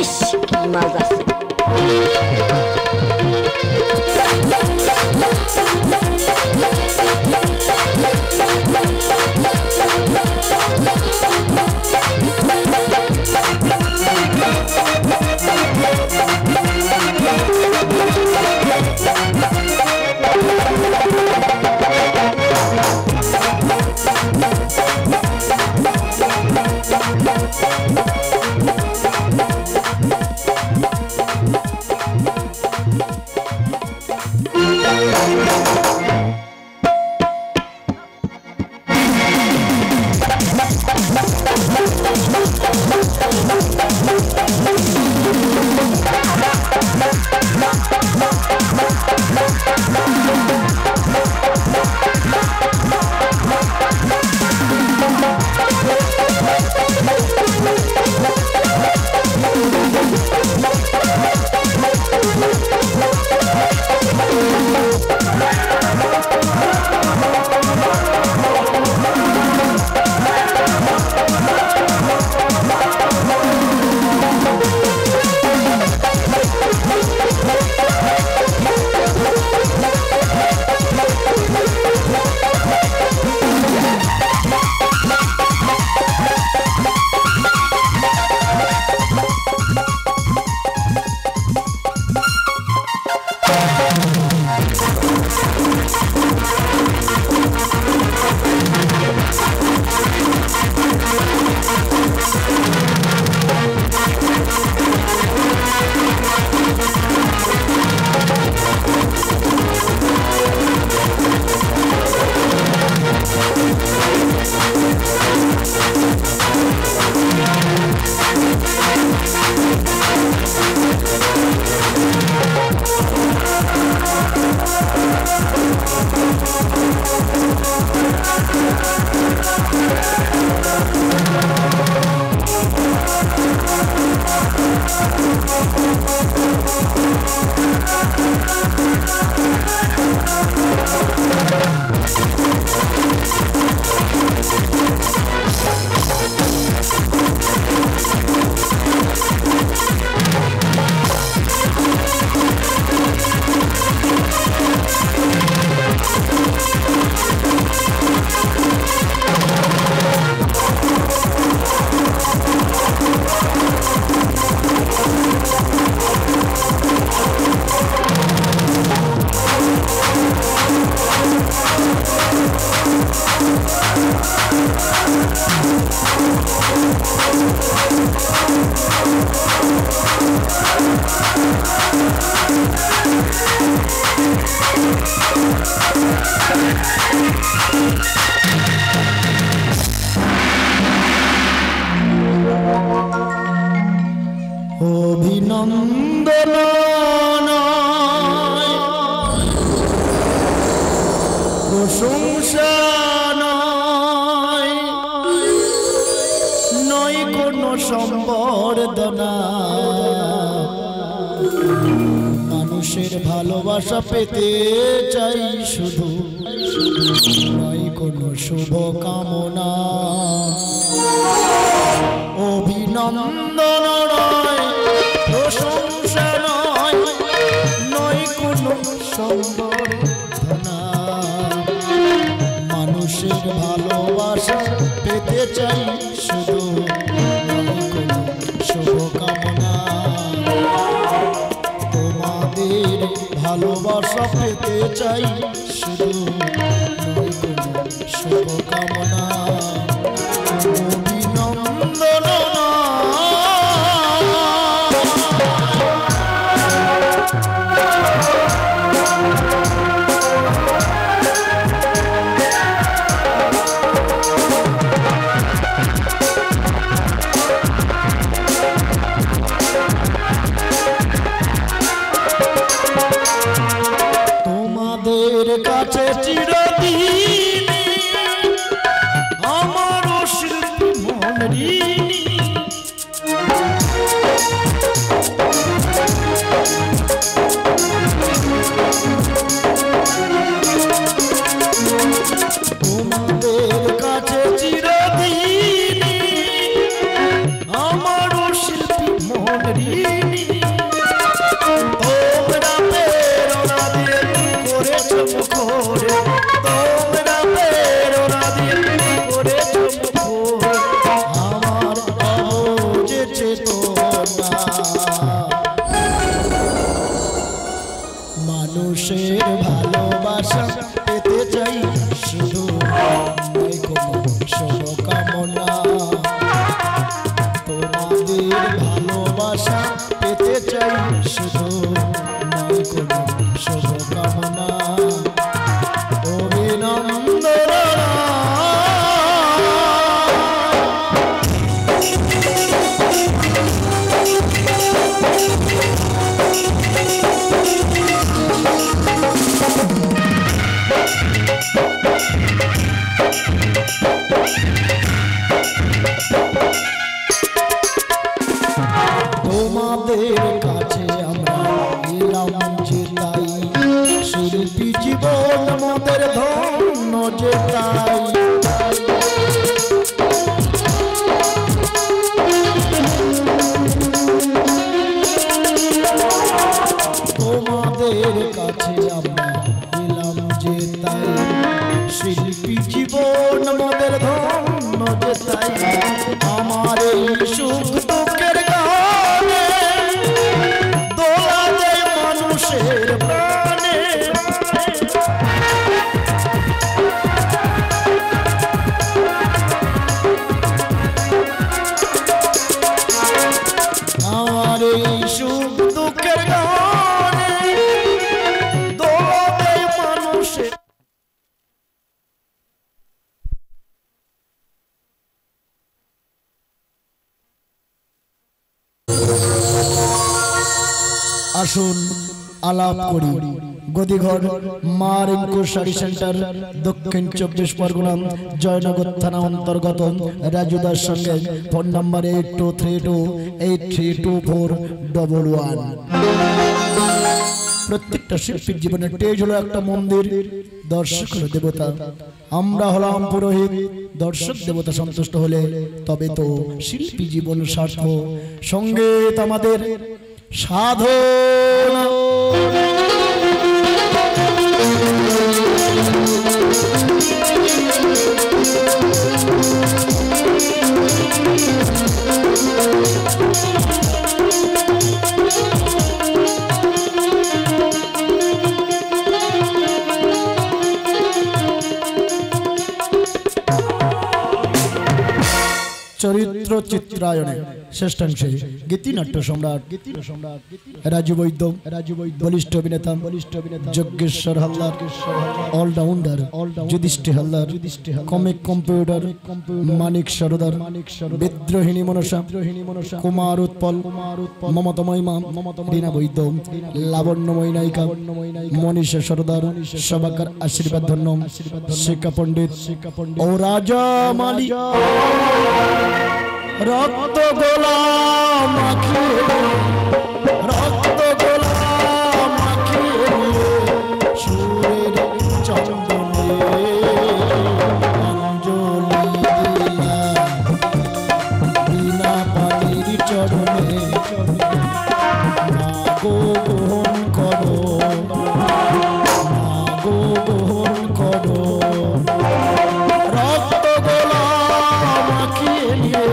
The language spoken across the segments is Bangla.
ইস কি মাছ আছে। অভিনন্দন প্রশংসা নয় কোনো সম্বর্ধনা, মানুষের ভালোবাসা পেতে চাই শুধু, নয় কোনো শুভ কামনা। অভিনন্দন নয় প্রশংসা নয় কোনো সম্বর্ধনা, মানুষের ভালোবাসা পেতে চাই শুধু, নয় কোনো শুভ কামনা। তোমাদের ভালোবাসা পেতে চাই শুধু, নয় কোনো শুভ কামনা। অভিনন্দন তোমাদের কাছে চিরদিন তোমাদের ভালোবাসা পেতে চাই শুধু নয় কোনো শুভকামনা অভিনন্দন তোমাদের কাছে আমরা এলাম যে তাই শিল্পী জীবন আমাদের ধন্য যে তাই তোমাদের কাছে আমরা এলাম যে তাই শিল্পী জীবন আমাদের ধন্য যে তাই আমার এই সুখ দুঃখের গানে দোলা দেয় মানুষের প্রাণে আমার এই সুখ দুঃখের গানে দোলা দেয় মানুষের আসুন আলাপ করি গদিঘর মা রিঙ্কু শাড়ি সেন্টার দক্ষিণ 24 পরগনা জয়নগর থানা অন্তর্গত রাজুদার সঙ্গে ফোন নাম্বার 8232832411 প্রত্যেকটা শিল্পীর জীবনের টেজ হলো একটা মন্দির দর্শক হলো দেবতা আমরা হলাম পুরোহিত দর্শক দেবতা সন্তুষ্ট হলে তবে তো শিল্পী জীবন সার্থক সঙ্গীত আমাদের সাধনা চরিত্র চিত্রায়নে শ্রেষ্ঠাংশে গীতিনাট্য সম্রাট রাজু বৈদ্য বলিষ্ঠ অভিনেতা Yajneswar Haldar allrounder Yudhisthir Haldar comic computer Manik Sardar বিদ্রোহিণী মনসা কুমার উৎপল মমতাময়ী মা রীনা বৈদ্য লাবণ্যময়ী নায়িকা মনীষা সরদার সবাকার আশীর্বাদ ধন্য শিক্ষা পণ্ডিত ও রাজা মালিক রক্ত গোলাম মাখিয়ে রক্ত গোলাম মাখিয়ে সুরের চন্দনে অঞ্জলি দিলা বিনা পানির চরণে মাগো গ্রহণ করো মাগো গ্রহণ করো রক্ত গোলাম মাখিয়ে নিয়ে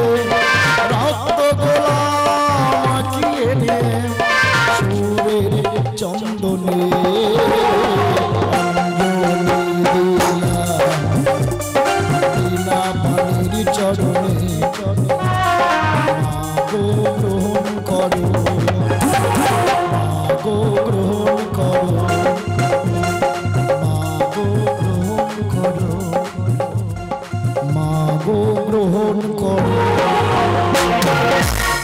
সুরের চন্দনে বিনা পানির চরণে মাগো গ্রহণ করো মাগো গ্রহণ করো মাগো গ্রহণ করো মাগো গ্রহণ করো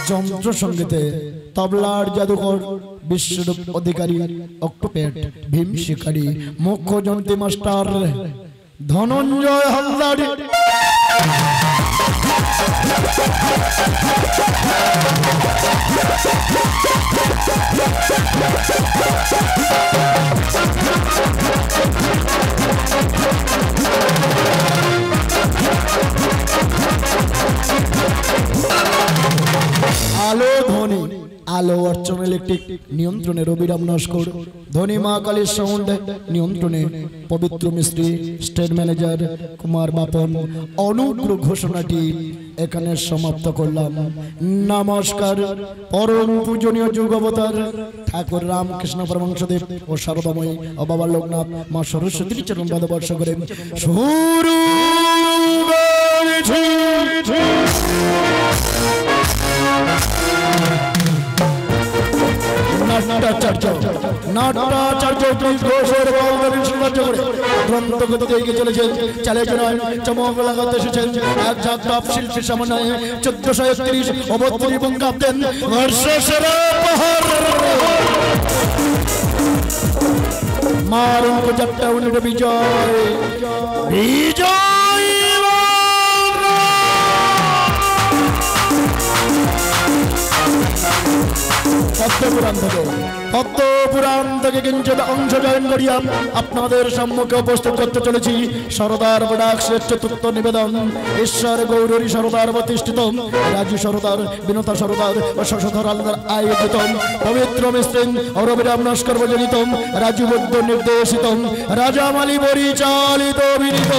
যন্ত্র সঙ্গীতে তবলার জাদুকর বিশ্বরূপ অধিকারী অক্টোপেট ভীম শিকারী মুখ্য যন্ত্রী মাস্টার ধনঞ্জয় হালদার আলো ধ্বনি আলো অর্চন ইলেকট্রিক নিয়ন্ত্রণে রবিরাম নস্কর ধ্বনি মা কালীর সাউন্ড নিয়ন্ত্রণে পবিত্র মিস্ত্রি স্টেট ম্যানেজার কুমার বাপন অনুগ্রহ ঘোষণাটি এখানে সমাপ্ত করলাম। নমস্কার। পরম পূজনীয় যুগ অবতার ঠাকুর রামকৃষ্ণ পরমহংসদেব ও শারদাময়ী ও বাবা লোকনাথ মা সরস্বতীর চরণ পদ বর্ষ করে শুরু নাট্যাচার্য ঘোষের বাউলের সাহায্য করে গ্রন্থ গতিতে এগিয়ে চলেছেন। চ্যালেঞ্জ নয়, চমক লাগাতে এসেছেন এক জাগ্রত শিল্পীর সামনে। 1431 অবতরী বঙ্গাব্দের বর্ষসেরা পাহাড় মারুন যাত্রা উনির বিজয় বিজয় পদ্মপুরাণ থেকে কিঞ্চিত অংশ জয়েন করিয়া আপনাদের সম্মুখে উপস্থিত করতে চলেছি সরদার বডাক্সের চতুর্থ নিবেদন। ঈশ্বর গৌরী সরদার প্রতিষ্ঠিত, রাজু সরদার, বিনতা সরদার ও শশধর আলদার আয়োজিত, পবিত্র মিশ্রিন অরবিরাম নস্কর প্রযোজিত, রাজু বৌদ্ধ নির্দেশিত, রাজা মালি পরিচালিত অভিনীত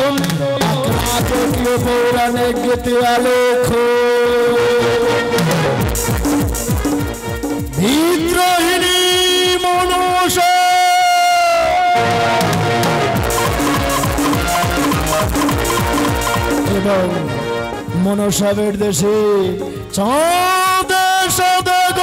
পৌরাণিক গীতি আলোক বিদ্রোহিণী মনসা এবং মনসাবের দেশে চাঁদে সদেগ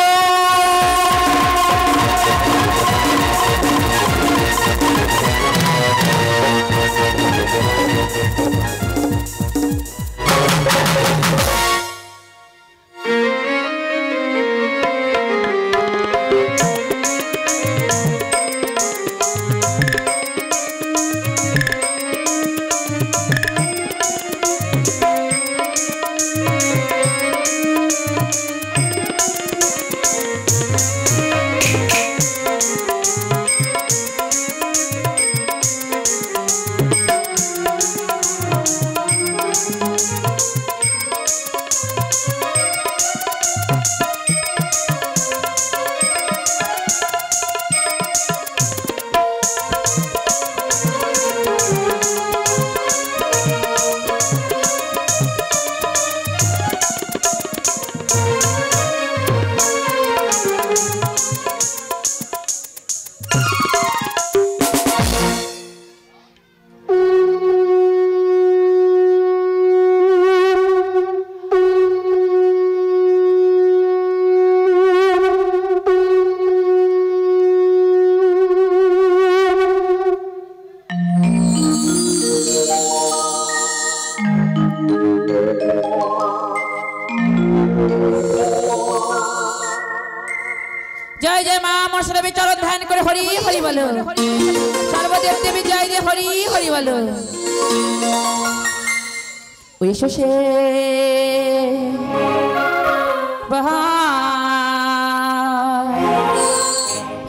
শোষে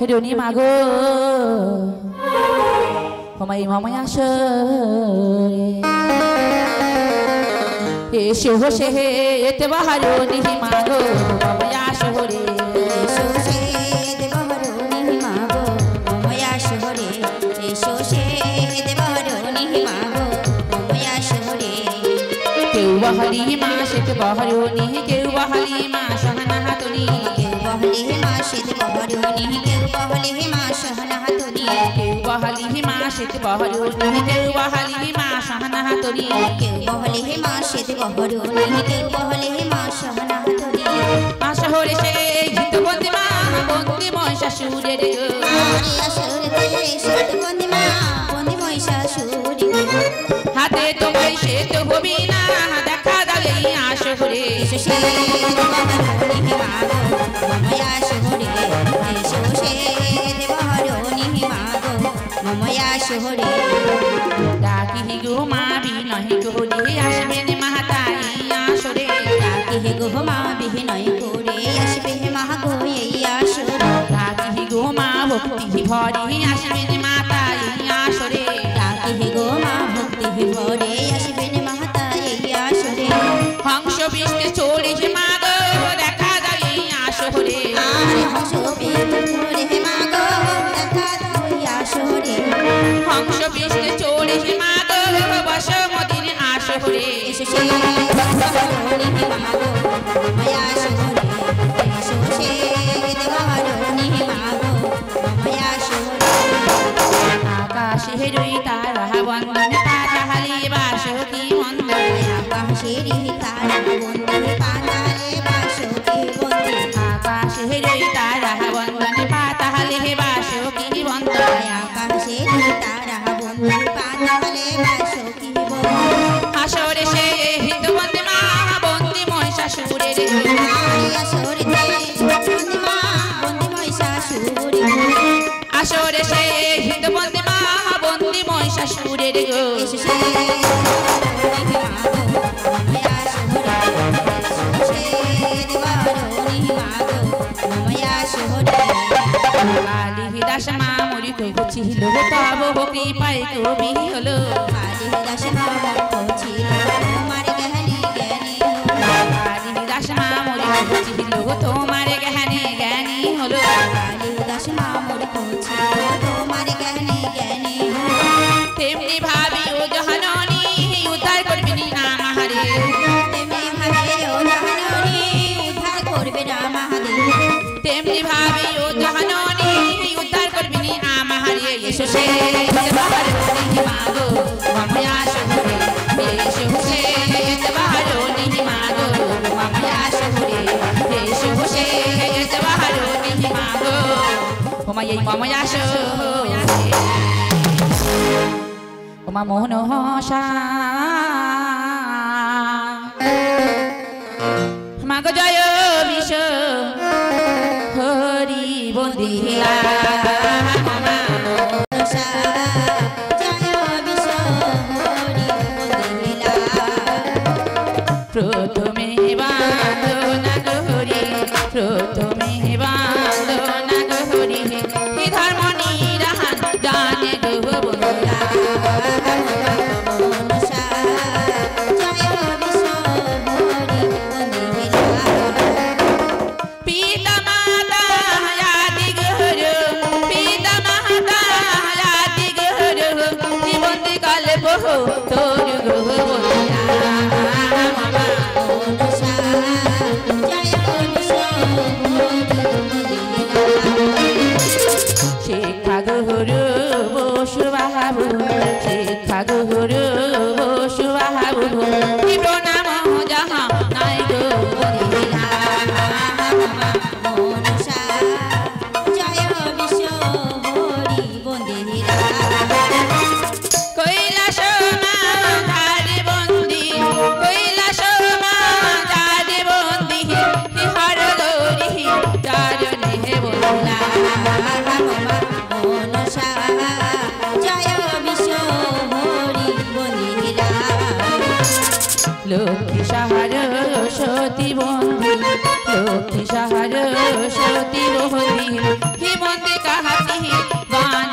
রনি মাগো হমাই মামাই আস এসে হোসে এতে বাহারো নিহি মাগো মামাই আস হরে এসে এতে বাহারো নিহি মাগো মামাই আস হরে এসে এতে বাহারো নিহি মাগো মামাই আস হরে কেউ বহলি মা শীত বহরুনি কেউ বহলি মা সহনা হাতুনি কেউ বহলি মা শীত বহরুনি কেউ বহলি মা সহনা হাতুনি কেউ বহলি মা শীত বহরুনি কেউ বহলি মা সহনা হাতুনি কেউ বহলি মা শীত বহরুনি কেউ বহলি মা সহনা হাতুনি মা শহরে সে গীত বন্দি মা বন্দি মহিষাসুরের বন্দি মা বন্দি মহিষাসুরের হাতে তোমার সে তো হবি না দেখা দালে আসো হরে এসে দেবহরণি মাগো মময়া শহরে এসে দেবহরণি মাগো মময়া শহরে ডাকি গো মা বিনয় করে আসবেন মাতাই আসরে ডাকি গো মা বিনয় করে আসবে মাগো এই আসরে ডাকি গো মা ভক্তি ভরে আসবেন মাতাই আসরে ডাকি গো মা ভক্তি ভরে আসবেন মাতাই এই আসরে হংস বিষ্ণু চড়ে মাগো দেখা দাই আসরে হংস বিষ্ণু চড়ে মাগো দেখা দাই আসরে হংস বিষ্ণু চড়ে মাগো বসমদিন আসরে এসে দেবহরণি মাগো মময়া শহরে এসে দেবহরণি মাগো মময়া শহরে আকাশে রই তারা বন্দন পাতালে বাসকি বন্দন আকাশে রই তারা বন্দন পাতালে বাসকি বন্দন আকাশে রই তারা বন্দন পাতালে রে গো এসো সে মময়া শহরে মময়া শহরে কালী দাস মা মরি কইছিল তব কৃপায় কবি হলো কালী দাস মা মরি ছিল তোমার গহনে জ্ঞানী কালী দাস মা মরি কইছিল তোমার গহনে জ্ঞানী হলো কালী দাস মা মরি কইছিল তোমার গহনে জ্ঞানী তেমনি ভাবি ও জহননী উদ্ধার করবি না মহারে তেমনি ভাবি ও জহননী উদ্ধার করবে না মহাদেব তেমনি ভাবি ও জহননী উদ্ধার করবি না মহারে এসো সে বাহার নিহি মাগো মময়া শহরে এসো সে বাহার নিহি মাগো মময়া শহরে এসো সে বাহার নিহি মাগো মময়া শহরে ওমা মোহন হসা মাগ জয় বিষ হরি বন্দিলা প্রথমে বাঁধনা গহরি প্রথমে বাঁধনা গহরি ধর্ম নিরাহান জানে গহ বন্ধুরা পিতা মাতা হায়াতি গহর পিতা মাতা হায়াতি গহর জীবন কাল বহ তোর গহ বন্ধুরা শিক্ষা গহরু বসু বাহাবু শিক্ষা গহরু বসু বাহাবু প্রণাম যাহা নাই গো কৈলাস মা ধারে বন্দি কৈলাস মা ধারে বন্দি হর গৌরী চারণে বলা লক্ষ্মী সাহার সতী বন্ধি লক্ষ্মী সাহার সতী বন্ধি হিমন্তে কাহাতি গান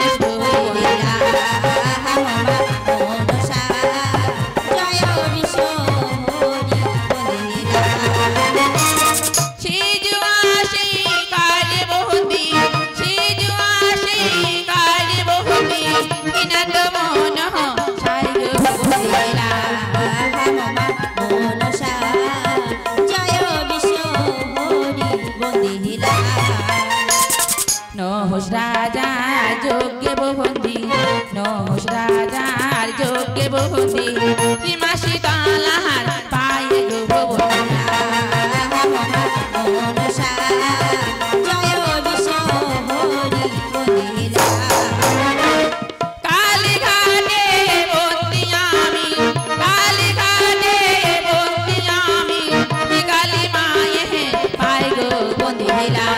নহস রাজার যোগ্যে বহন্দি নহস রাজার যোগ্যে বহন্দি মাসি তালাহার পায়ে গো কালী ঘাটে বন্দি আমি কালী ঘাটে বন্দি আমি কালী মায়ে পায়ে গো বন্দি দিলা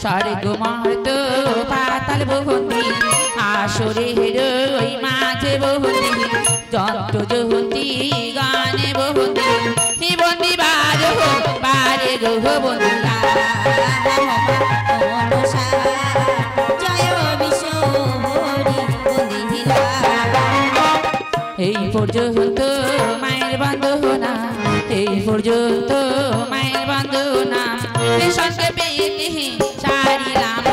স্বর্গ মহর্ত পাতাল বহন্দি আসরের ওই মাঝে বহন্দি যন্ত্র জহন্দি গানে বহন্দি বন্দি বাজো বারে গহ বন্দিলা এই পর্যন্ত মায়ের বান্ধনা এই পর্যন্ত মায়ের বান্ধনা সঙ্গে পেয়ে সারিলাম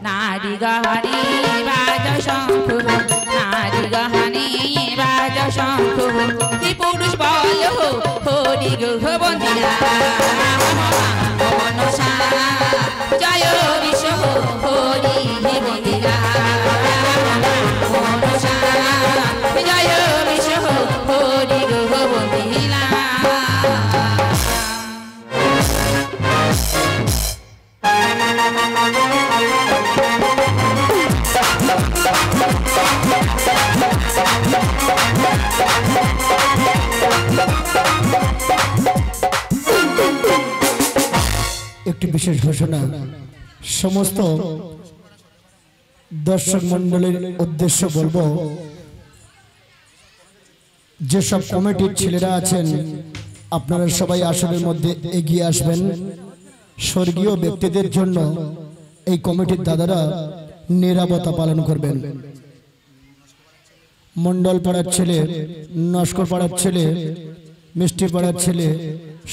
নারী গাহানি বাজ শঙ্খ নারী গাহানি বাজ শঙ্খ পুরুষ বল হরি গহ বন্দিরা জয় বিশ্ব হরি বন্দিরা জয় বিশ্ব হরি গহ বন্দিরা একটি বিশেষ ঘোষণা সমস্ত দর্শক মণ্ডলীর উদ্দেশ্য বলবো, যেসব কমিটির ছেলেরা আছেন আপনারা সবাই আসনের মধ্যে এগিয়ে আসবেন। স্বর্গীয় ব্যক্তিদের জন্য এই কমিটির দাদারা নিরাপত্তা পালন করবেন। মন্ডল পাড়ার ছেলে, নস্কর পাড়ার ছেলে, মিষ্টি পাড়ার ছেলে,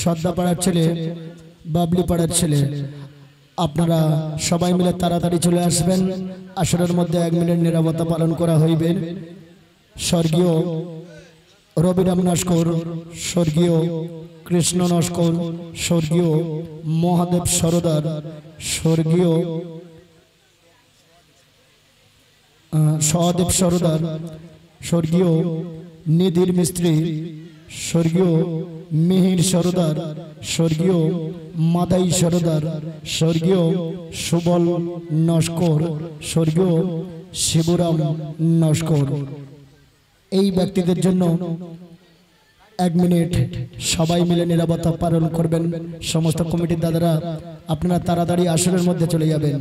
সদ্দা পাড়ার ছেলে, বাবলি পাড়ার ছেলে, আপনারা সবাই মিলে তাড়াতাড়ি চলে আসবেন। আসরের মধ্যে 1 মিনিট নিরাপত্তা পালন করা হইবে। স্বর্গীয় রবিরাম নস্কর, স্বর্গীয় কৃষ্ণ নস্কর, স্বর্গীয় মহাদেব সরদার, স্বর্গীয় সহদেব সরদার, স্বর্গীয় নিধির মিস্ত্রি, স্বর্গীয় মিহির সরদার, স্বর্গীয় মাদাই সরদার, স্বর্গীয় সুবল নস্কর, স্বর্গীয় শিবরাম নস্কর, এই ব্যক্তিদের জন্য 1 মিনিট সবাই মিলে নিরাপত্তা পালন করবেন। সমস্ত কমিটির দাদারা আপনারা তাড়াতাড়ি আসরের মধ্যে চলে যাবেন।